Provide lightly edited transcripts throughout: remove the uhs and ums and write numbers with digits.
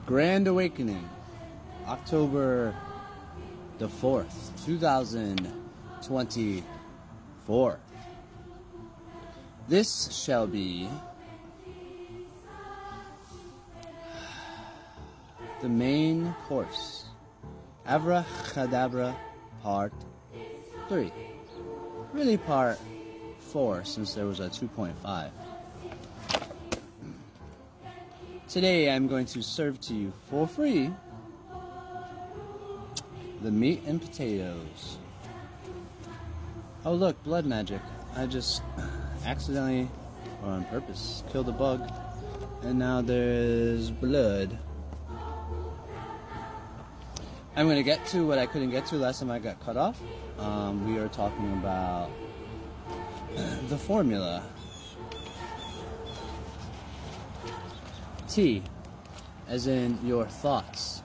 Grand Awakening, October the 4th, 2024. This shall be the main course. Avra Kehdabra Part 3. Really Part 4, since there was a 2.5. Today I'm going to serve to you for free the meat and potatoes. Oh look, blood magic. I just accidentally, or on purpose, killed a bug, and now there's blood. I'm going to get to what I couldn't get to last time I got cut off. We are talking about the formula. T, as in your thoughts,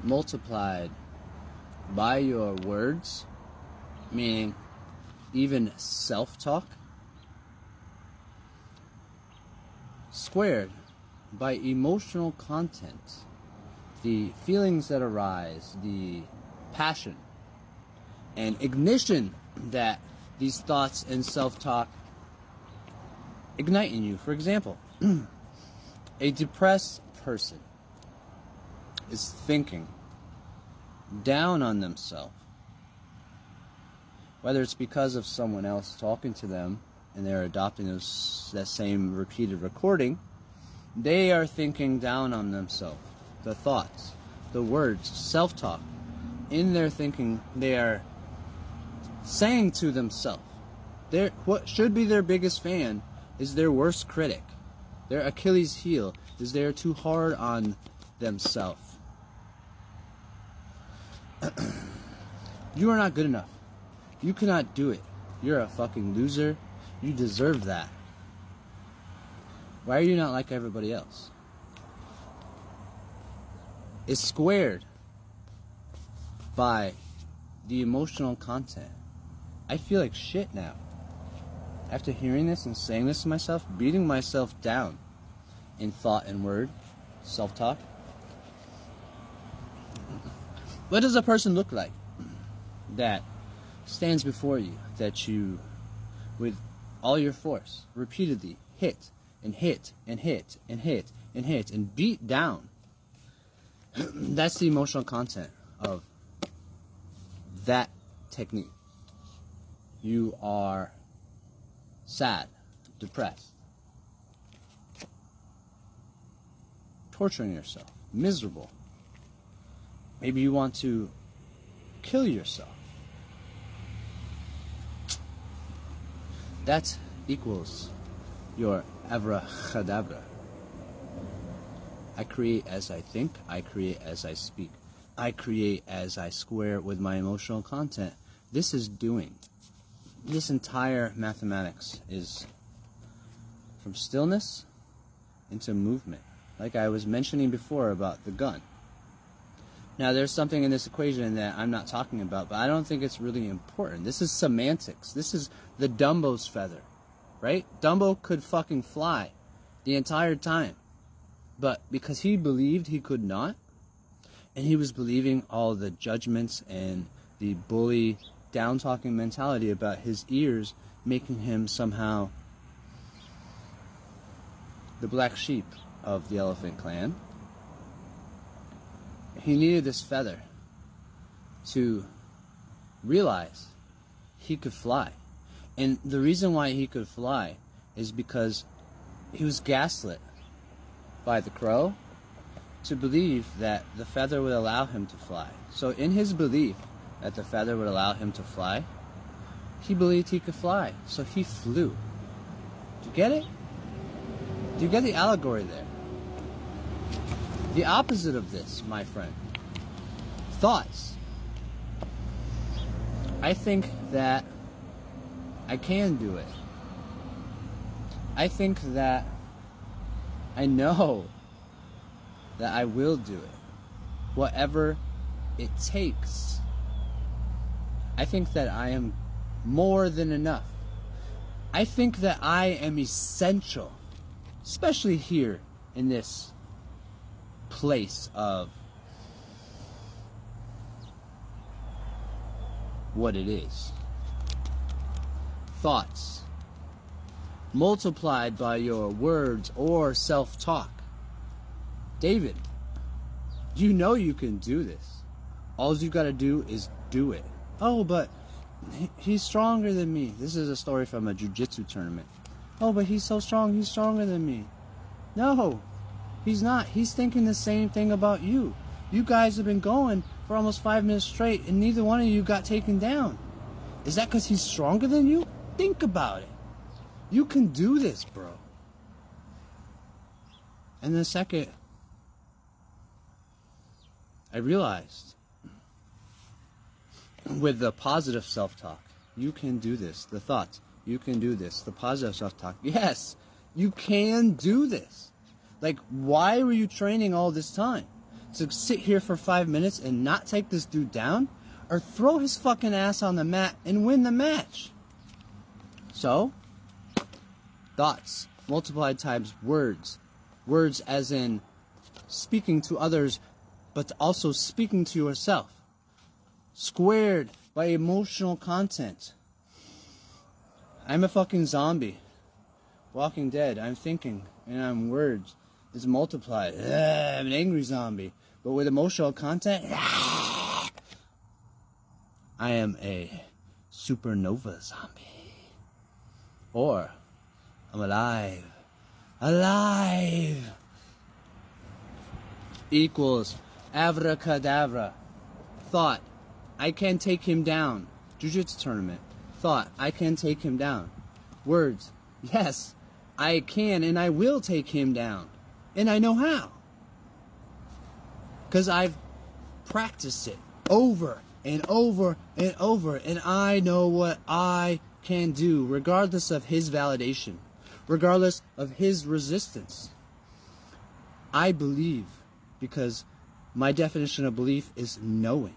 multiplied by your words, meaning even self-talk, squared by emotional content, the feelings that arise, the passion and ignition that these thoughts and self-talk ignite in you. For example, a depressed person is thinking down on themselves, whether it's because of someone else talking to them and they're adopting that same repeated recording. They are thinking down on themselves. The thoughts, the words, self-talk. In their thinking, they are saying to themselves, what should be their biggest fan is their worst critic. Their Achilles heel is they're too hard on themselves. You are not good enough. You cannot do it. You're a fucking loser. You deserve that. Why are you not like everybody else? It's squared by the emotional content. I feel like shit now. After hearing this and saying this to myself, beating myself down in thought and word, self-talk. What does a person look like that stands before you, that you, with all your force, repeatedly hit and hit and hit and hit and hit and beat down? That's the emotional content of that technique. You are sad, depressed, torturing yourself, miserable. Maybe you want to kill yourself. That equals your Avra Kehdabra. I create as I think, I create as I speak. I create as I square with my emotional content. This is doing. This entire mathematics is from stillness into movement. Like I was mentioning before about the gun. Now there's something in this equation that I'm not talking about, but I don't think it's really important. This is semantics. This is the Dumbo's feather, right? Dumbo could fucking fly the entire time. But because he believed he could not, and he was believing all the judgments and the bully, down-talking mentality about his ears making him somehow the black sheep of the elephant clan, he needed this feather to realize he could fly. And the reason why he could fly is because he was gaslit by the crow to believe that the feather would allow him to fly. So in his belief that the feather would allow him to fly, he believed he could fly. So he flew. Do you get it? Do you get the allegory there? The opposite of this, my friend. Thoughts. I think that I can do it. I think that I know that I will do it. Whatever it takes. I think that I am more than enough. I think that I am essential, especially here in this place of what it is. Thoughts multiplied by your words or self-talk. David, you know you can do this. All you got to do is do it. Oh, but he's stronger than me. This is a story from a jiu-jitsu tournament. Oh, but he's so strong. He's stronger than me. No, he's not. He's thinking the same thing about you. You guys have been going for almost 5 minutes straight, and neither one of you got taken down. Is that because he's stronger than you? Think about it. You can do this, bro. And the second, I realized with the positive self-talk, you can do this. The thoughts, you can do this. The positive self-talk, yes, you can do this. Like, why were you training all this time? To sit here for 5 minutes and not take this dude down? Or throw his fucking ass on the mat and win the match? So, thoughts multiplied times words. Words as in speaking to others, but also speaking to yourself. Squared by emotional content. I'm a fucking zombie. Walking Dead. I'm thinking, and I'm words. It's multiplied. I'm an angry zombie. But with emotional content, I am a supernova zombie. Or, I'm alive. Alive! Equals Avra Kehdabra. Thought, I can take him down. Jiu-jitsu tournament. Thought, I can take him down. Words, yes, I can and I will take him down. And I know how. Because I've practiced it over and over and over. And I know what I can do regardless of his validation. Regardless of his resistance. I believe because my definition of belief is knowing.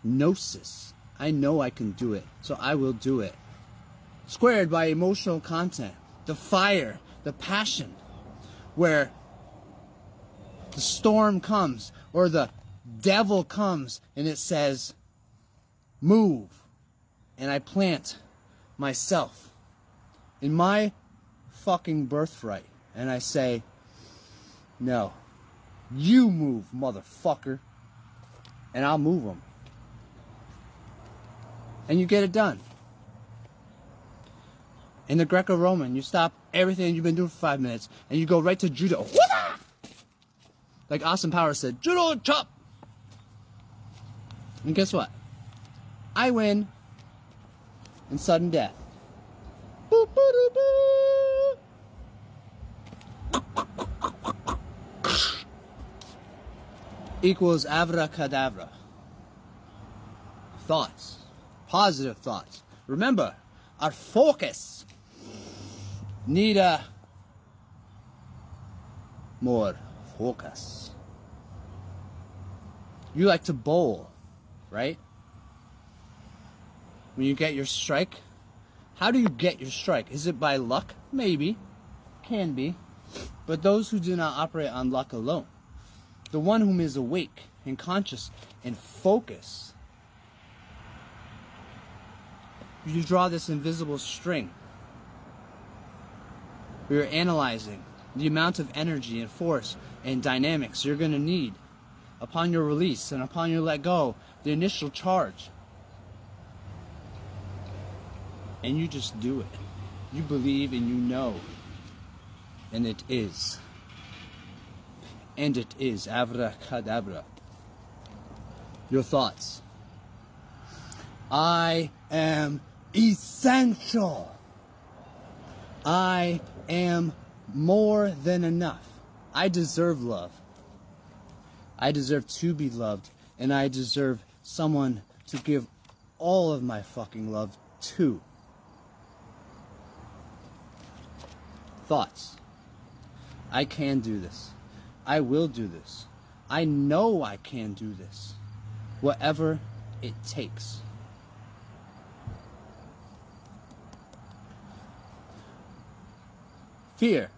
Gnosis. I know I can do it, so I will do it. Squared by emotional content. The fire, the passion, where the storm comes or the devil comes and it says, move. And I plant myself in my fucking birthright. And I say, no, you move, motherfucker. And I'll move them. And you get it done. In the Greco-Roman, you stop everything you've been doing for 5 minutes and you go right to judo. Like Austin Powers said, judo chop. And guess what? I win in sudden death. Boop, boop, boop, boop. Equals Avra Kehdabra. Thoughts. Positive thoughts. Remember, our focus need a more focus. You like to bowl, right? When you get your strike, how do you get your strike? Is it by luck? Maybe. Can be. But those who do not operate on luck alone, the one whom is awake and conscious and focused, you draw this invisible string. We are analyzing the amount of energy and force and dynamics you're going to need upon your release and upon your let go, the initial charge. And you just do it. You believe and you know. And it is. And it is. Avra Kehdabra. Your thoughts. I am essential. I am more than enough. I deserve love. I deserve to be loved. And I deserve someone to give all of my fucking love to. Thoughts. I can do this. I will do this. I know I can do this. Whatever it takes. Fear,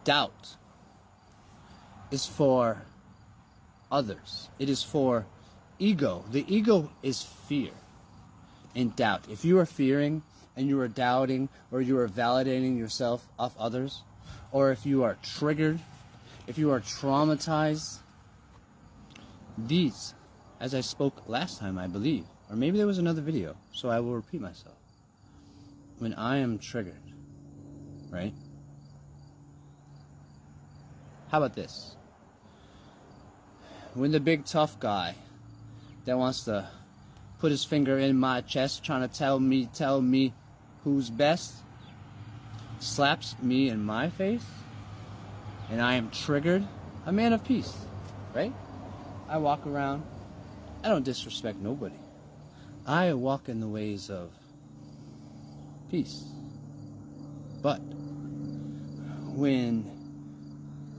doubt, is for others. It is for ego. The ego is fear and doubt. If you are fearing and you are doubting, or you are validating yourself off others, or if you are triggered, if you are traumatized, these, as I spoke last time, I believe, or maybe there was another video, so I will repeat myself. When I am triggered, right? How about this? When the big tough guy that wants to put his finger in my chest trying to tell me who's best slaps me in my face and I am triggered, a man of peace, right? I walk around, I don't disrespect nobody. I walk in the ways of peace. But when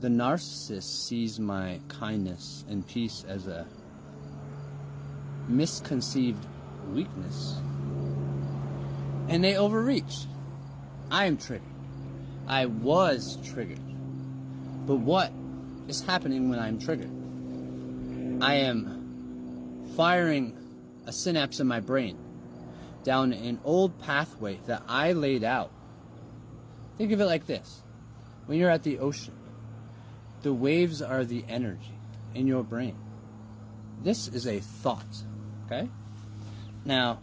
the narcissist sees my kindness and peace as a misconceived weakness, and they overreach, I am triggered. I was triggered. But what is happening when I'm triggered? I am firing a synapse in my brain down an old pathway that I laid out. Think of it like this. When you're at the ocean, the waves are the energy in your brain. This is a thought, okay? Now,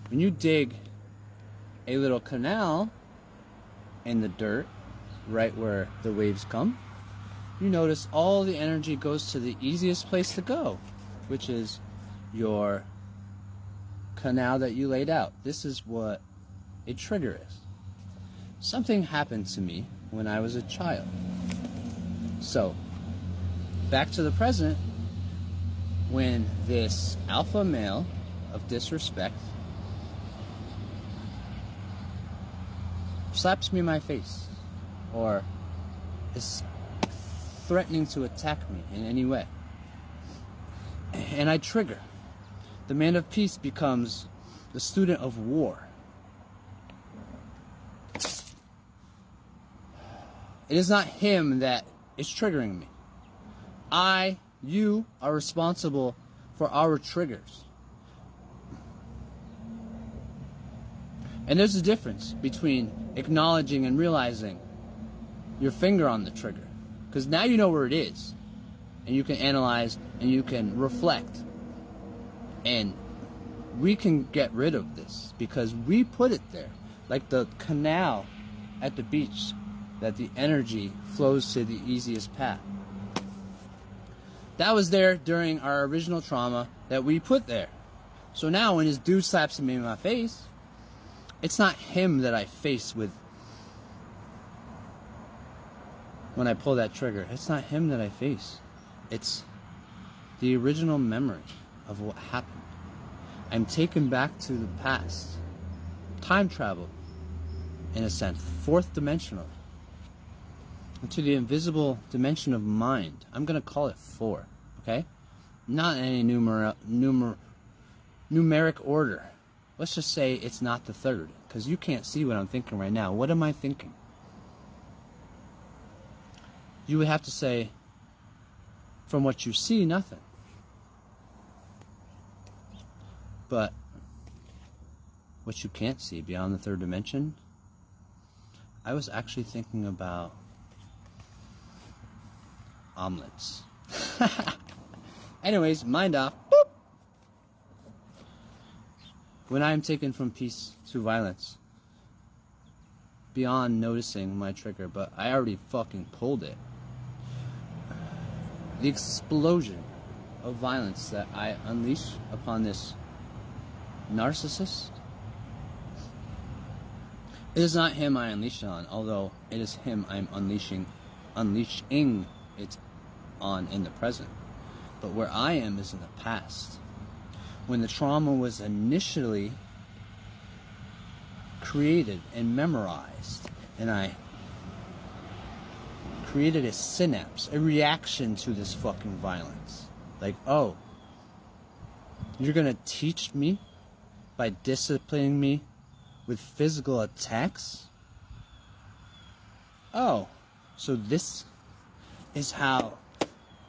when you dig a little canal in the dirt, right where the waves come, you notice all the energy goes to the easiest place to go, which is your canal that you laid out. This is what a trigger is. Something happened to me when I was a child. So, back to the present, when this alpha male of disrespect slaps me in my face or is threatening to attack me in any way, and I trigger, the man of peace becomes the student of war. It is not him that is triggering me. You are responsible for our triggers. And there's a difference between acknowledging and realizing your finger on the trigger. Because now you know where it is. And you can analyze and you can reflect. And we can get rid of this because we put it there. Like the canal at the beach, that the energy flows to the easiest path. That was there during our original trauma that we put there. So now when this dude slaps me in my face, it's not him that I face with when I pull that trigger. It's not him that I face. It's the original memory of what happened. I'm taken back to the past. Time travel, in a sense, fourth dimensional. To the invisible dimension of mind. I'm going to call it 4, okay? Not in any numeric order. Let's just say it's not the 3rd, because you can't see what I'm thinking right now. What am I thinking? You would have to say, from what you see, nothing. But what you can't see beyond the 3rd dimension, I was actually thinking about omelets. Anyways, mind off. Boop. When I am taken from peace to violence, beyond noticing my trigger, but I already fucking pulled it. The explosion of violence that I unleash upon this narcissist, it is not him I unleash on, although it is him I'm unleashing it on in the present. But where I am is in the past, when the trauma was initially created and memorized, and I created a synapse, a reaction to this fucking violence. Like, oh, you're gonna teach me by disciplining me with physical attacks? Oh, so this is how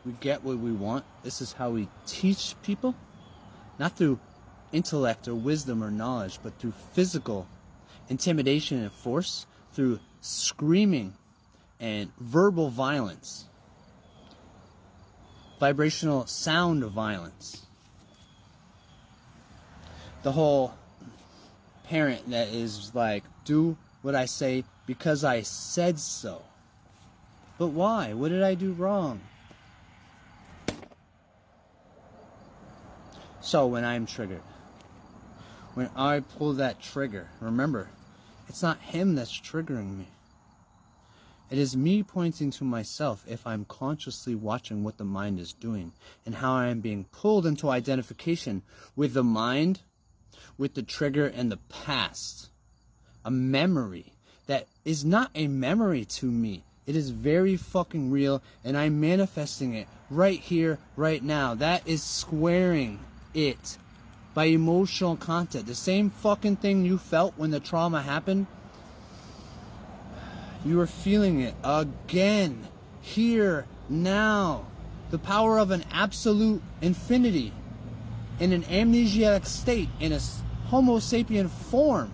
we get what we want. This is how we teach people, not through intellect or wisdom or knowledge, but through physical intimidation and force, through screaming and verbal violence, vibrational sound violence. The whole parent that is like, do what I say because I said so. But why? What did I do wrong? So when I'm triggered, when I pull that trigger, remember, it's not him that's triggering me. It is me pointing to myself if I'm consciously watching what the mind is doing and how I am being pulled into identification with the mind, with the trigger and the past. A memory that is not a memory to me. It is very fucking real, and I'm manifesting it right here, right now. That is squaring it by emotional content. The same fucking thing you felt when the trauma happened, you are feeling it again, here, now. The power of an absolute infinity in an amnesiac state, in a Homo sapien form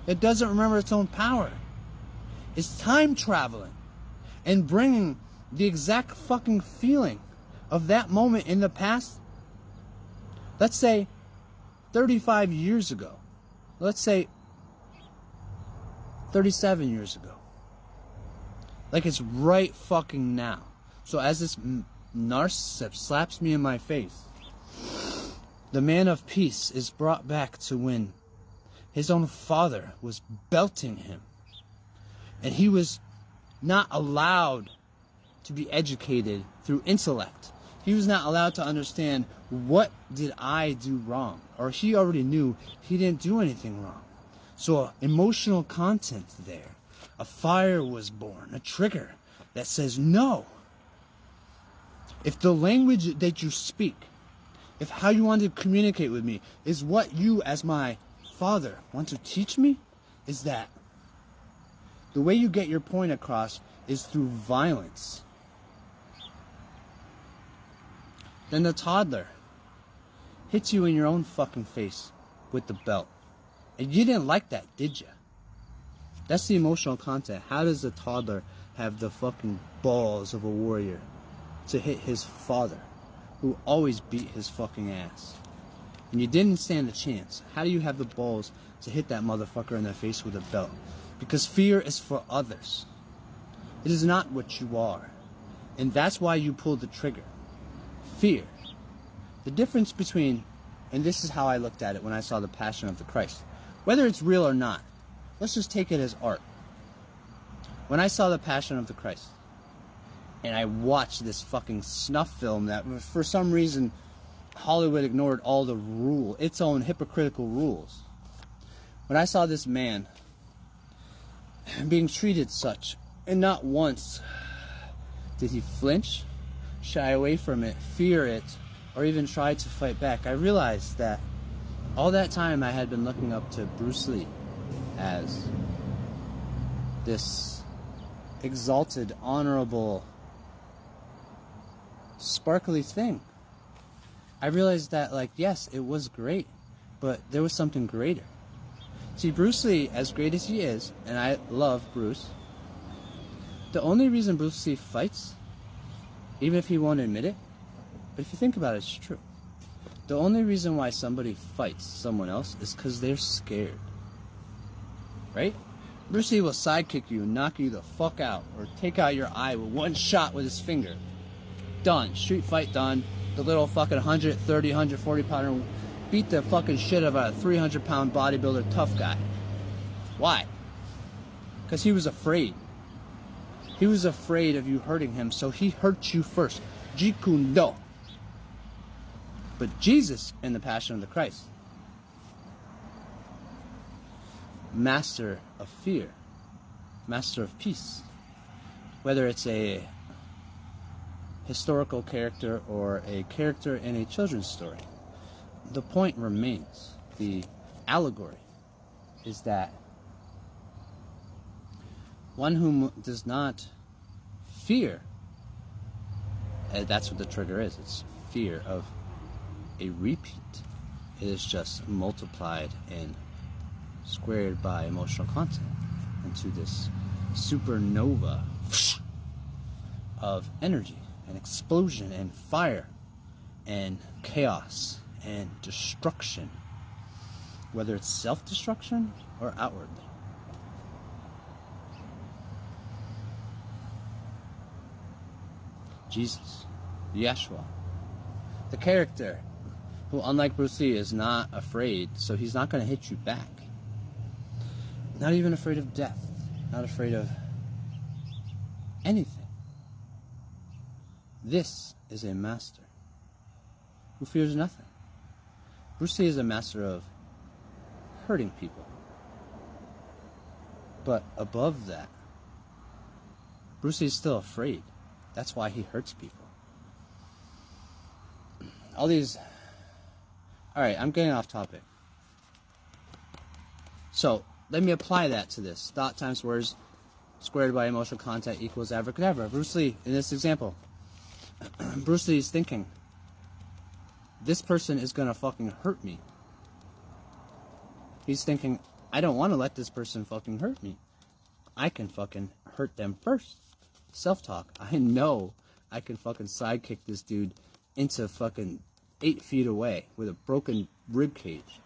that doesn't remember its own power. It's time traveling and bringing the exact fucking feeling of that moment in the past. Let's say 35 years ago. Let's say 37 years ago. Like it's right fucking now. So as this narcissist slaps me in my face, the man of peace is brought back to when his own father was belting him. And he was not allowed to be educated through intellect. He was not allowed to understand, what did I do wrong? Or he already knew he didn't do anything wrong. So emotional content there. A fire was born, a trigger that says no. If the language that you speak, if how you want to communicate with me is what you as my father want to teach me, is that the way you get your point across is through violence. Then the toddler hits you in your own fucking face with the belt. And you didn't like that, did you? That's the emotional content. How does a toddler have the fucking balls of a warrior to hit his father, who always beat his fucking ass? And you didn't stand a chance. How do you have the balls to hit that motherfucker in the face with a belt? Because fear is for others. It is not what you are. And that's why you pulled the trigger. Fear. The difference between, and this is how I looked at it when I saw the Passion of the Christ. Whether it's real or not, let's just take it as art. When I saw the Passion of the Christ, and I watched this fucking snuff film that for some reason Hollywood ignored all the its own hypocritical rules. When I saw this man being treated such, and not once did he flinch, shy away from it, fear it, or even try to fight back, I realized that all that time I had been looking up to Bruce Lee as this exalted, honorable, sparkly thing. I realized that, like, yes, it was great, but there was something greater. See, Bruce Lee, as great as he is, and I love Bruce, the only reason Bruce Lee fights, even if he won't admit it, but if you think about it, it's true. The only reason why somebody fights someone else is because they're scared. Right? Bruce Lee will sidekick you and knock you the fuck out, or take out your eye with one shot with his finger. Done. Street fight done. The little fucking 130, 140 pounder beat the fucking shit out of a 300 pound bodybuilder tough guy. Why? Because he was afraid. He was afraid of you hurting him, so he hurt you first. Jeet Kune Do. But Jesus in the Passion of the Christ, master of fear, master of peace. Whether it's a historical character or a character in a children's story, the point remains. The allegory is that one whom does not fear That's what the trigger is. It's fear of a repeat. It is just multiplied and squared by emotional content into this supernova of energy and explosion and fire and chaos and destruction, whether it's self-destruction or outwardly. Jesus, Yeshua, the character who, unlike Bruce Lee, is not afraid, so he's not going to hit you back. Not even afraid of death, not afraid of anything. This is a master who fears nothing. Bruce Lee is a master of hurting people. But above that, Bruce Lee is still afraid. That's why he hurts people. Alright, I'm getting off topic. So, let me apply that to this. Thought times words squared by emotional content equals Avra Kehdabra. Bruce Lee, in this example, Bruce Lee is thinking, this person is gonna fucking hurt me. He's thinking, I don't want to let this person fucking hurt me. I can fucking hurt them first. Self-talk. I know I can fucking sidekick this dude into fucking 8 feet away with a broken rib cage.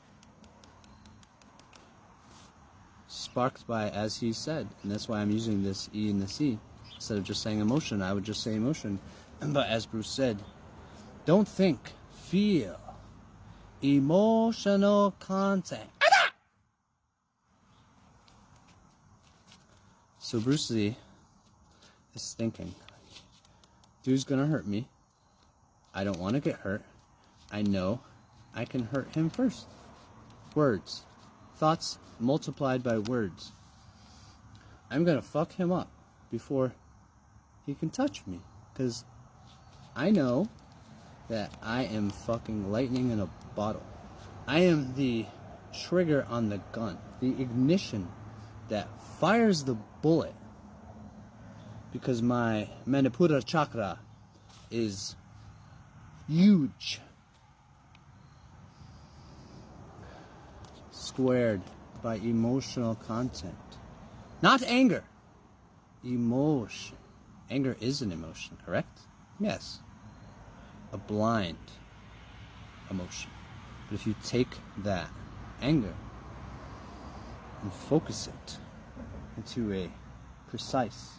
Sparked by, as he said, and that's why I'm using this E and the C. Instead of just saying emotion, I would just say emotion. But as Bruce said, don't think, feel. Emotional content. So Bruce Lee is thinking, dude's gonna hurt me. I don't want to get hurt. I know I can hurt him first. Words. Thoughts multiplied by words. I'm gonna fuck him up before he can touch me. Because I know that I am fucking lightning in a bottle. I am the trigger on the gun. The ignition that fires the bullet. Because my Manipura chakra is huge. Squared by emotional content. Not anger. Emotion. Anger is an emotion, correct? Yes. A blind emotion. But if you take that anger and focus it into a precise,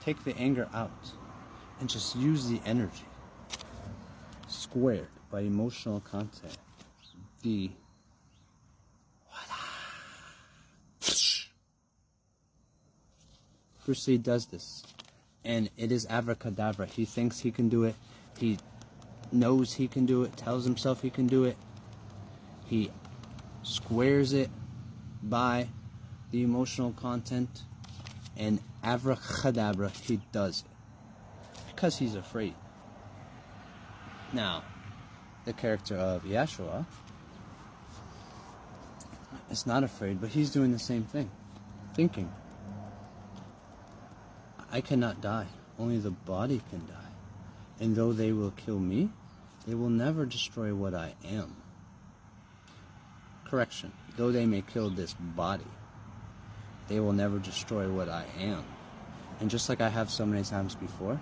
take the anger out and just use the energy squared by emotional content. The Bruce Lee does this, and it is Avra Kehdabra. He thinks he can do it. He knows he can do it. Tells himself he can do it. He squares it by the emotional content, and Avra Kehdabra, he does it because he's afraid. Now, the character of Yeshua is not afraid, but he's doing the same thing, thinking, I cannot die, only the body can die, and though they will kill me, they will never destroy what I am. Correction, though they may kill this body, they will never destroy what I am. And just like I have so many times before,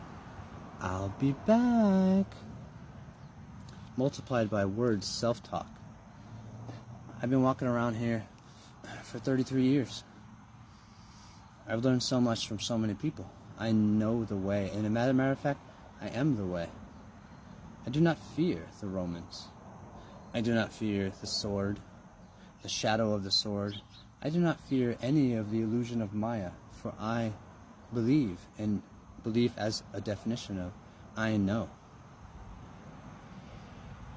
I'll be back. Multiplied by words, self-talk. I've been walking around here for 33 years. I've learned so much from so many people. I know the way, and as a matter of fact, I am the way. I do not fear the Romans. I do not fear the sword, the shadow of the sword. I do not fear any of the illusion of Maya, for I believe, and believe as a definition of I know.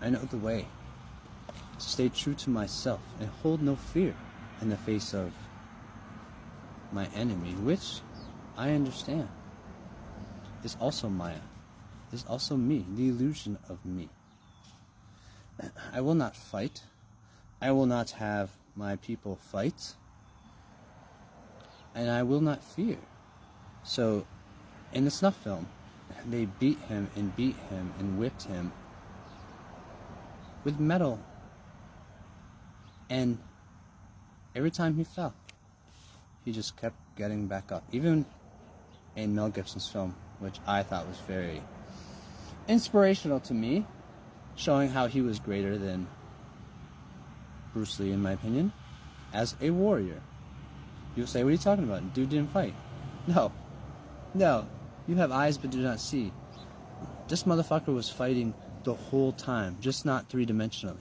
I know the way to stay true to myself and hold no fear in the face of my enemy, which I understand is also Maya, is also me, the illusion of me. I will not fight. I will not have my people fight. And I will not fear. So In the snuff film, they beat him and whipped him with metal. And every time he fell, he just kept getting back up. Even in Mel Gibson's film, which I thought was very inspirational to me, showing how he was greater than Bruce Lee, in my opinion, as a warrior. You'll say, what are you talking about? Dude didn't fight. No. You have eyes but do not see. This motherfucker was fighting the whole time, just not three-dimensionally.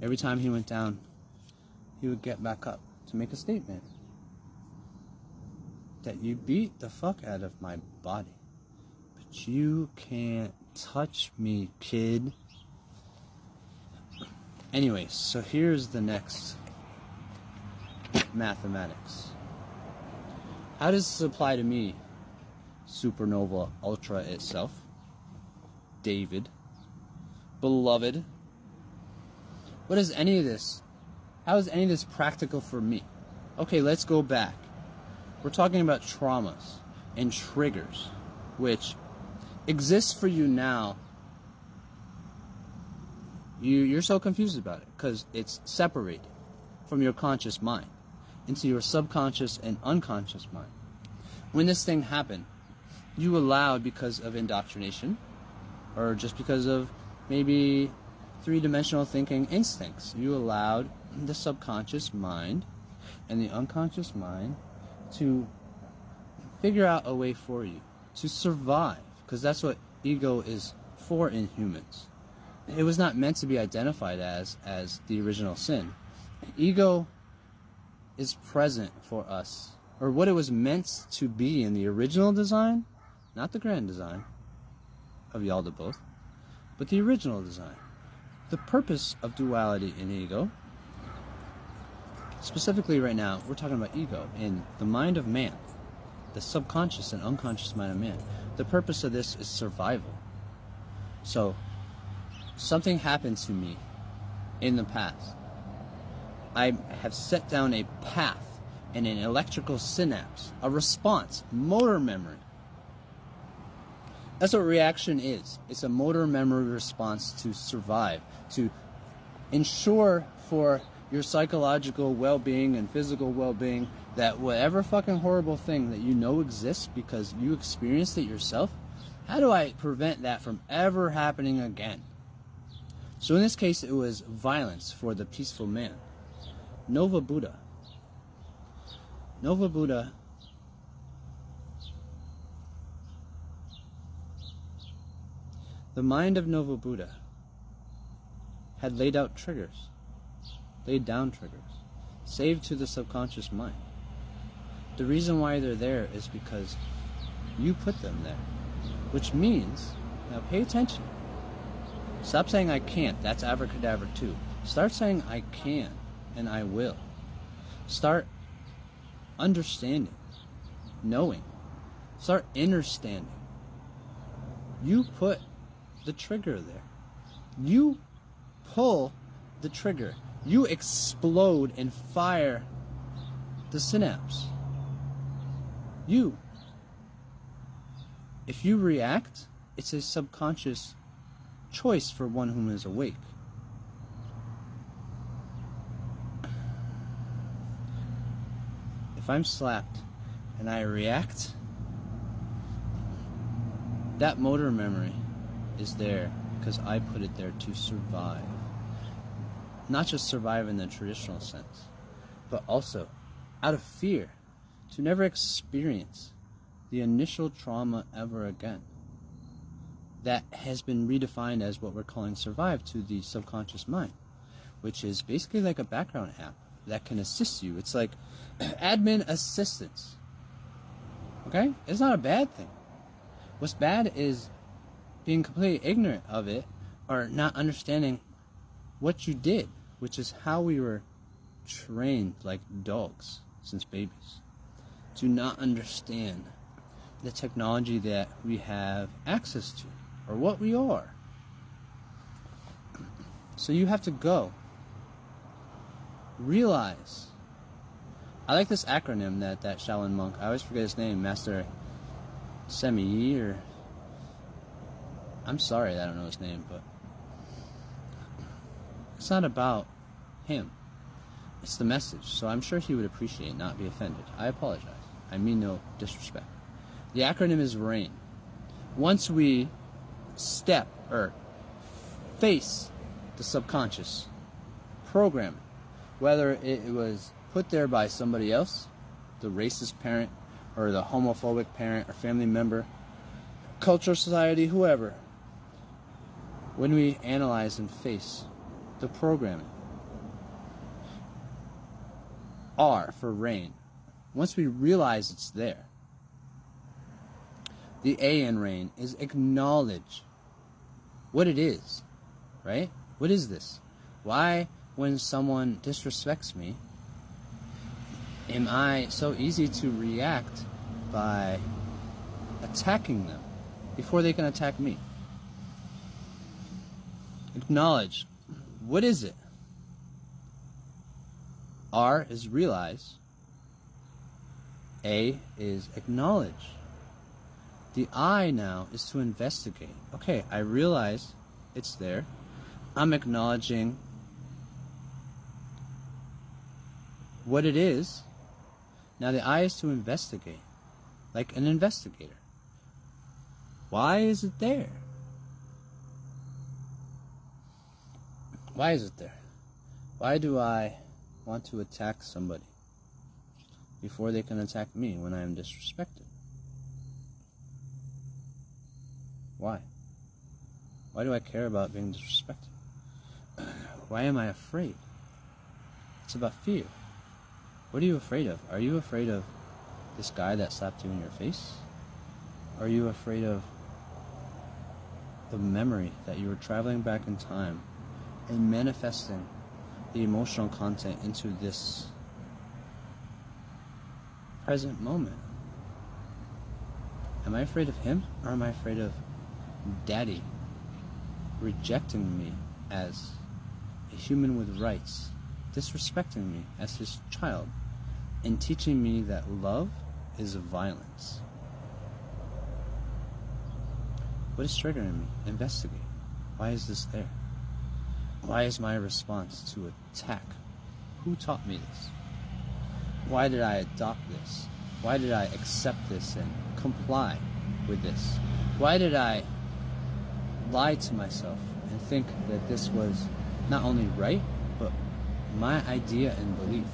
Every time he went down, he would get back up to make a statement that you beat the fuck out of my body, but you can't touch me, kid. Anyway, so here's the next mathematics. How does this apply to me, Supernova Ultra itself, David, beloved? What is any of this? How is any of this practical for me? Okay, let's go back. We're talking about traumas and triggers, which exist for you now. You're so confused about it because it's separated from your conscious mind into your subconscious and unconscious mind. When this thing happened, you allowed, because of indoctrination, or just because of maybe three-dimensional thinking instincts, you allowed the subconscious mind and the unconscious mind to figure out a way for you to survive, because that's what ego is for in humans. It was not meant to be identified as the original sin. Ego is present for us, or what it was meant to be in the original design, not the grand design of Yalda both, but the original design. The purpose of duality in ego, specifically right now, we're talking about ego in the mind of man, the subconscious and unconscious mind of man. The purpose of this is survival. So, something happened to me in the past. I have set down a path and an electrical synapse, a response, motor memory. That's what reaction is. It's a motor memory response to survive, to ensure for your psychological well-being and physical well-being that whatever fucking horrible thing that you know exists because you experienced it yourself, how do I prevent that from ever happening again? So in this case, it was violence for the peaceful man. Nova Buddha. Nova Buddha the mind of Nova Buddha had laid down triggers, saved to the subconscious mind. The reason why they're there is because you put them there, which means, now pay attention. Stop saying I can't. That's Avra Kehdabra 2. Start saying I can and I will. Start understanding, knowing. Start understanding. You put the trigger there. You pull the trigger. You explode and fire the synapse. You. If you react, it's a subconscious choice for one whom is awake. If I'm slapped and I react, that motor memory is there because I put it there to survive. Not just survive in the traditional sense, but also out of fear to never experience the initial trauma ever again. That has been redefined as what we're calling survive to the subconscious mind, which is basically like a background app that can assist you. It's like admin assistance. Okay? It's not a bad thing. What's bad is being completely ignorant of it or not understanding what you did, which is how we were trained like dogs since babies, to not understand the technology that we have access to or what we are. So you have to go realize I like this acronym that Shaolin monk, I always forget his name, Master Semi, or I'm sorry that I don't know his name, but it's not about him. It's the message. So I'm sure he would appreciate, not be offended. I apologize. I mean no disrespect. The acronym is RAIN. Once we step or face the subconscious programming, whether it was put there by somebody else, the racist parent or the homophobic parent or family member, culture, society, whoever, when we analyze and face the programming, R for RAIN, once we realize it's there, the A in RAIN is acknowledge what it is, right? What is this? Why, when someone disrespects me, am I so easy to react by attacking them before they can attack me? Acknowledge. What is it? R is realize. A is acknowledge. The I now is to investigate. Okay, I realize it's there. I'm acknowledging what it is. Now the I is to investigate, like an investigator. Why is it there? Why is it there? Why do I want to attack somebody before they can attack me when I am disrespected? Why? Why do I care about being disrespected? Why am I afraid? It's about fear. What are you afraid of? Are you afraid of this guy that slapped you in your face? Are you afraid of the memory that you were traveling back in time and manifesting the emotional content into this present moment? Am I afraid of him, or am I afraid of Daddy rejecting me as a human with rights, disrespecting me as his child, and teaching me that love is violence? What is triggering me? Investigate. Why is this there? Why is my response to attack? Who taught me this? Why did I adopt this? Why did I accept this and comply with this? Why did I lie to myself and think that this was not only right, but my idea and belief?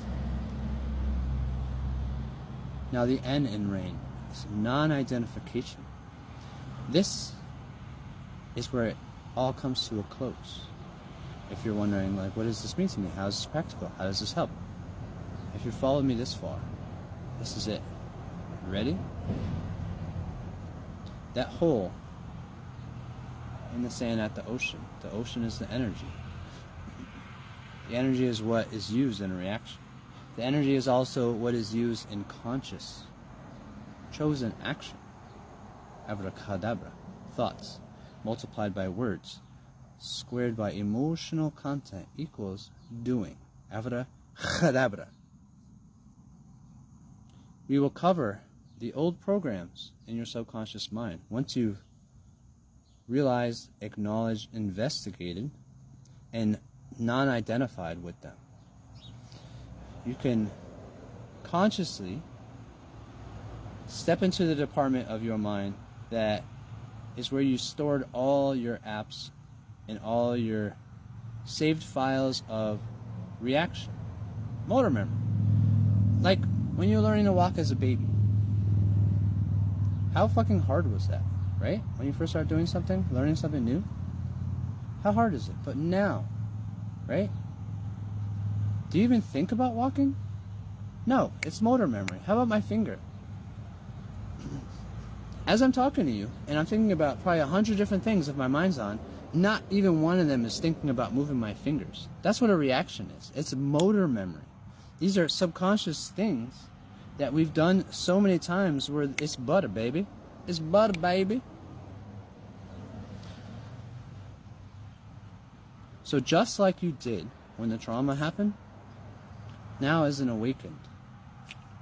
Now the N in RAIN is non-identification. This is where it all comes to a close. If you're wondering, like, what does this mean to me? How is this practical? How does this help? If you followed me this far, this is it. Ready? That hole in the sand at the ocean is the energy. The energy is what is used in a reaction. The energy is also what is used in conscious, chosen action. Avra Kehdabra, thoughts, multiplied by words, squared by emotional content equals doing. Avra Kehdabra. We will cover the old programs in your subconscious mind. Once you've realized, acknowledged, investigated, and non-identified with them, you can consciously step into the department of your mind that is where you stored all your apps and all your saved files of reaction. Motor memory. Like when you're learning to walk as a baby. How fucking hard was that, right? When you first start doing something, learning something new? How hard is it? But now, right? Do you even think about walking? No, it's motor memory. How about my finger? As I'm talking to you, and I'm thinking about probably 100 different things if my mind's on, not even one of them is thinking about moving my fingers. That's what a reaction is. It's motor memory. These are subconscious things that we've done so many times where it's butter, baby. It's butter, baby. So just like you did when the trauma happened, now as an awakened,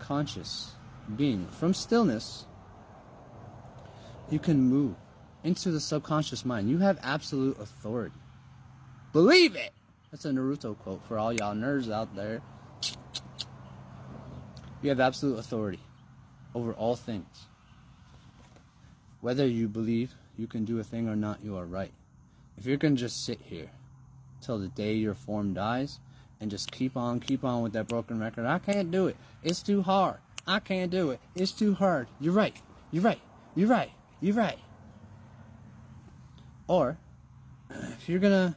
conscious being. From stillness, you can move into the subconscious mind. You have absolute authority. Believe it! That's a Naruto quote for all y'all nerds out there. You have absolute authority over all things. Whether you believe you can do a thing or not, you are right. If you're going to just sit here till the day your form dies and just keep on with that broken record, I can't do it. It's too hard. I can't do it. It's too hard. You're right. You're right. You're right. You're right. Or, if you're going to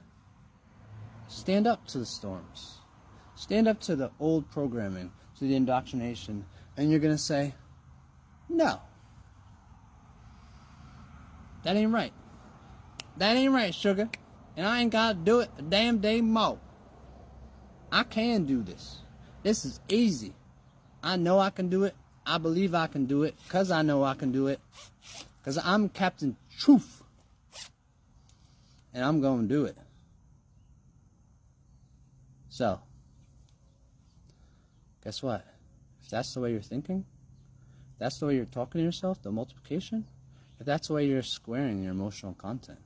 stand up to the storms, stand up to the old programming, to the indoctrination, and you're going to say, no. That ain't right. That ain't right, sugar. And I ain't got to do it a damn day more. I can do this. This is easy. I know I can do it. I believe I can do it because I know I can do it. Because I'm Captain Truth. And I'm going to do it. So, guess what? If that's the way you're thinking, if that's the way you're talking to yourself, the multiplication, if that's the way you're squaring your emotional content,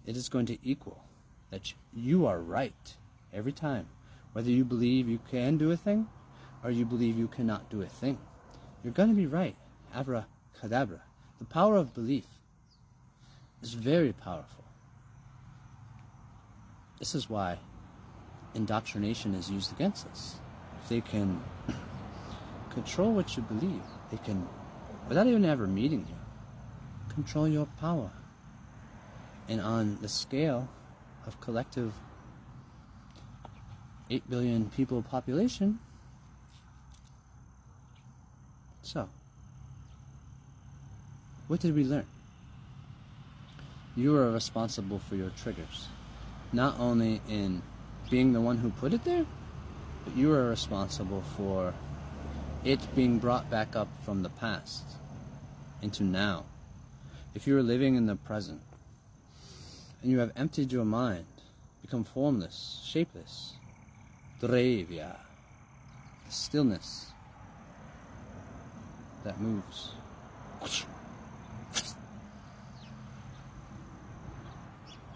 it is going to equal that you are right every time. Whether you believe you can do a thing or you believe you cannot do a thing, you're going to be right. Avra Kehdabra. The power of belief is very powerful. This is why indoctrination is used against us. If they can control what you believe, they can, without even ever meeting you, control your power. And on the scale of collective 8 billion people population, so, what did we learn? You are responsible for your triggers. Not only in being the one who put it there, but you are responsible for it being brought back up from the past into now. If you are living in the present, and you have emptied your mind, become formless, shapeless, drevia, the stillness that moves.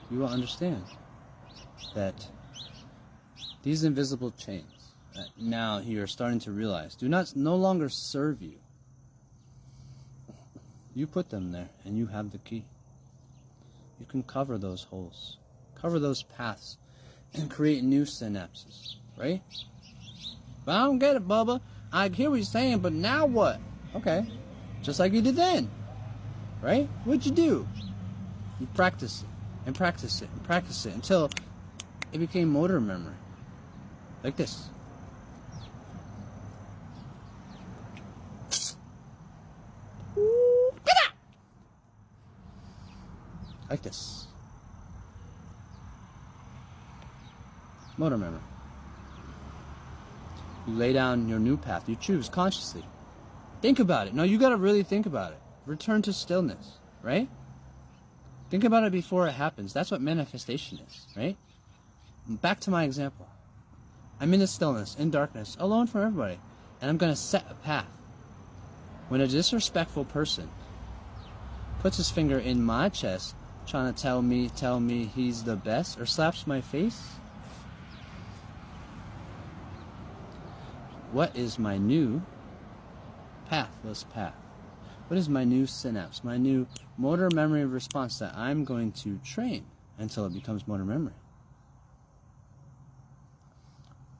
You will understand that these invisible chains that now you are starting to realize do no longer serve you. You put them there and you have the key. You can cover those holes, cover those paths, and create new synapses, right? But I don't get it, Bubba. I hear what you're saying, but now what? Okay, just like you did then, right? What'd you do? You practice it, and practice it, and practice it, until it became motor memory. Like this. Like this. Motor memory. You lay down your new path. You choose consciously. Think about it. No, you got to really think about it. Return to stillness, right? Think about it before it happens. That's what manifestation is, right? Back to my example. I'm in the stillness, in darkness, alone from everybody, and I'm going to set a path. When a disrespectful person puts his finger in my chest, trying to tell me he's the best, or slaps my face, what is my new pathless path? What is my new synapse, my new motor memory response that I'm going to train until it becomes motor memory?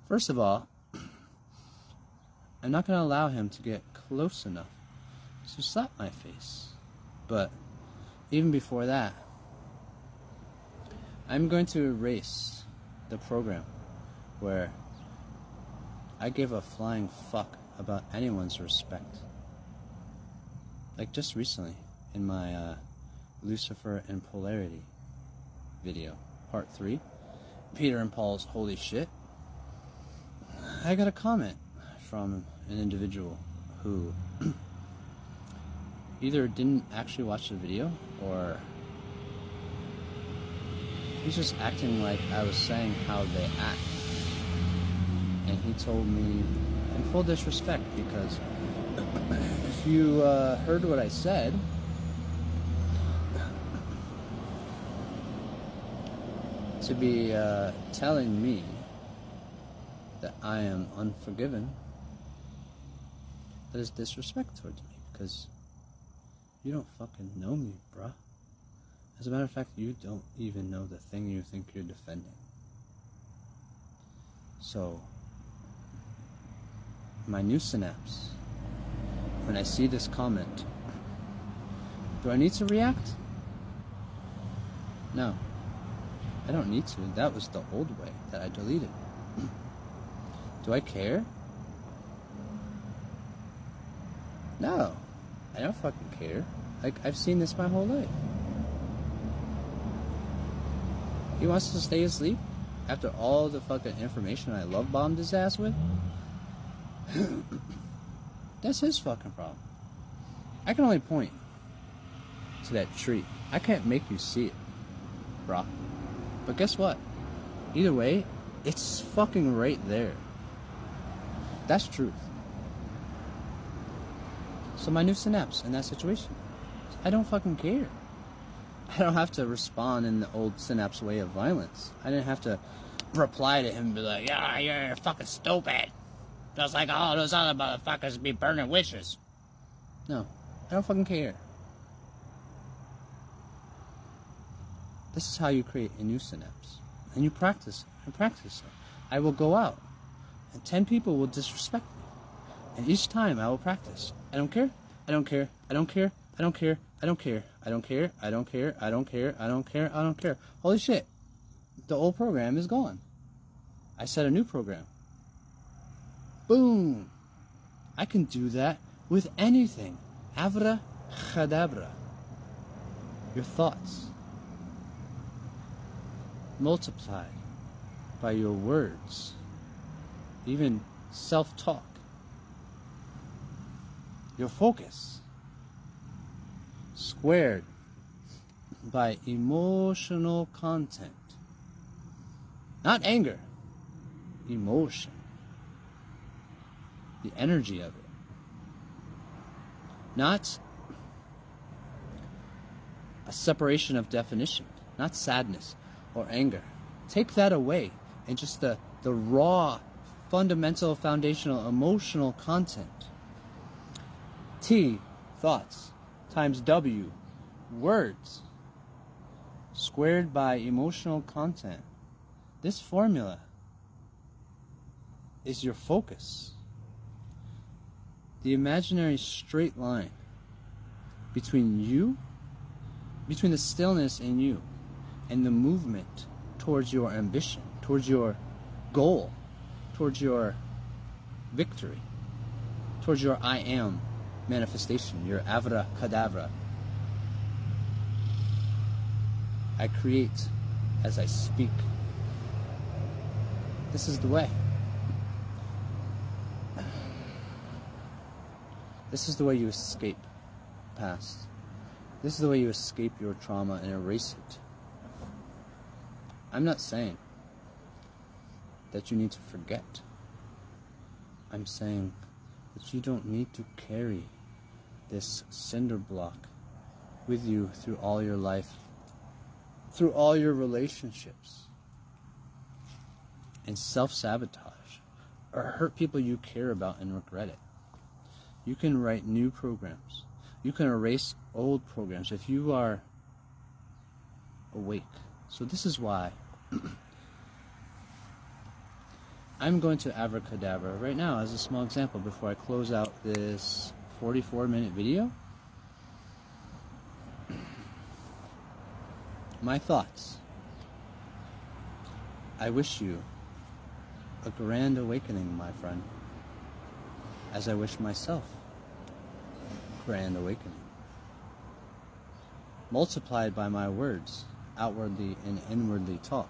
First of all, I'm not going to allow him to get close enough to slap my face. But even before that, I'm going to erase the program where I give a flying fuck about anyone's respect. Like just recently in my Lucifer and Polarity video, part 3, Peter and Paul's holy shit, I got a comment from an individual who either didn't actually watch the video or he's just acting like I was saying how they act. And he told me, in full disrespect, because if you heard what I said, to be telling me that I am unforgiven, that is disrespect towards me, because you don't fucking know me, bruh. As a matter of fact, you don't even know the thing you think you're defending. So, my new synapse, when I see this comment, do I need to react? No. I don't need to. That was the old way that I deleted. Do I care? No. I don't fucking care. Like, I've seen this my whole life. He wants to stay asleep after all the fucking information I love bombed his ass with? That's his fucking problem. I can only point to that tree. I can't make you see it, brah. But guess what? Either way, it's fucking right there. That's truth. So my new synapse in that situation, I don't fucking care. I don't have to respond in the old synapse way of violence. I didn't have to reply to him and be like, yeah, you're fucking stupid. Just like all those other motherfuckers be burning witches. No, I don't fucking care. This is how you create a new synapse. And you practice and practice it. I will go out, and 10 people will disrespect me. And each time I will practice. I don't care. I don't care. I don't care. I don't care. I don't care. I don't care. I don't care. I don't care. I don't care. I don't care. Holy shit. The old program is gone. I set a new program. Boom. I can do that with anything. Avra Kehdabra. Your thoughts multiplied by your words. Even self-talk. Your focus squared by emotional content. Not anger. Emotion. The energy of it. Not a separation of definition. Not sadness or anger. Take that away, and just the raw, fundamental, foundational, emotional content. T, thoughts, times W, words, squared by emotional content. This formula is your focus. The imaginary straight line between you, between the stillness in you, and the movement towards your ambition, towards your goal, towards your victory, towards your I am manifestation, your Avra Kehdabra. I create as I speak. This is the way. This is the way you escape past. This is the way you escape your trauma and erase it. I'm not saying that you need to forget. I'm saying that you don't need to carry this cinder block with you through all your life, through all your relationships, and self-sabotage, or hurt people you care about and regret it. You can write new programs. You can erase old programs if you are awake. So this is why I'm going to Avra Kehdabra right now as a small example before I close out this 44-minute video. My thoughts. I wish you a grand awakening, my friend, as I wish myself grand awakening. Multiplied by my words, outwardly and inwardly talk.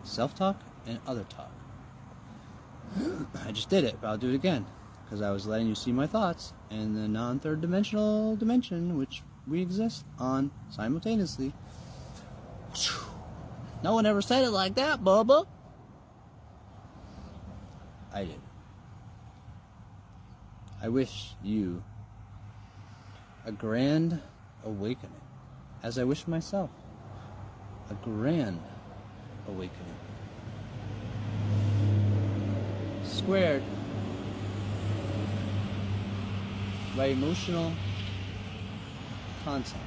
Self-talk and other talk. I just did it, but I'll do it again, because I was letting you see my thoughts in the non-third dimensional dimension, which we exist on simultaneously. No one ever said it like that, Bubba. I did. I wish you a grand awakening, as I wish myself a grand awakening. Squared by emotional content.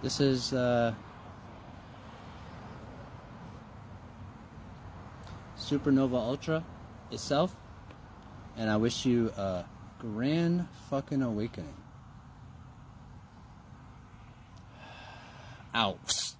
This is Supernova Ultra itself, and I wish you a grand fucking awakening. Out.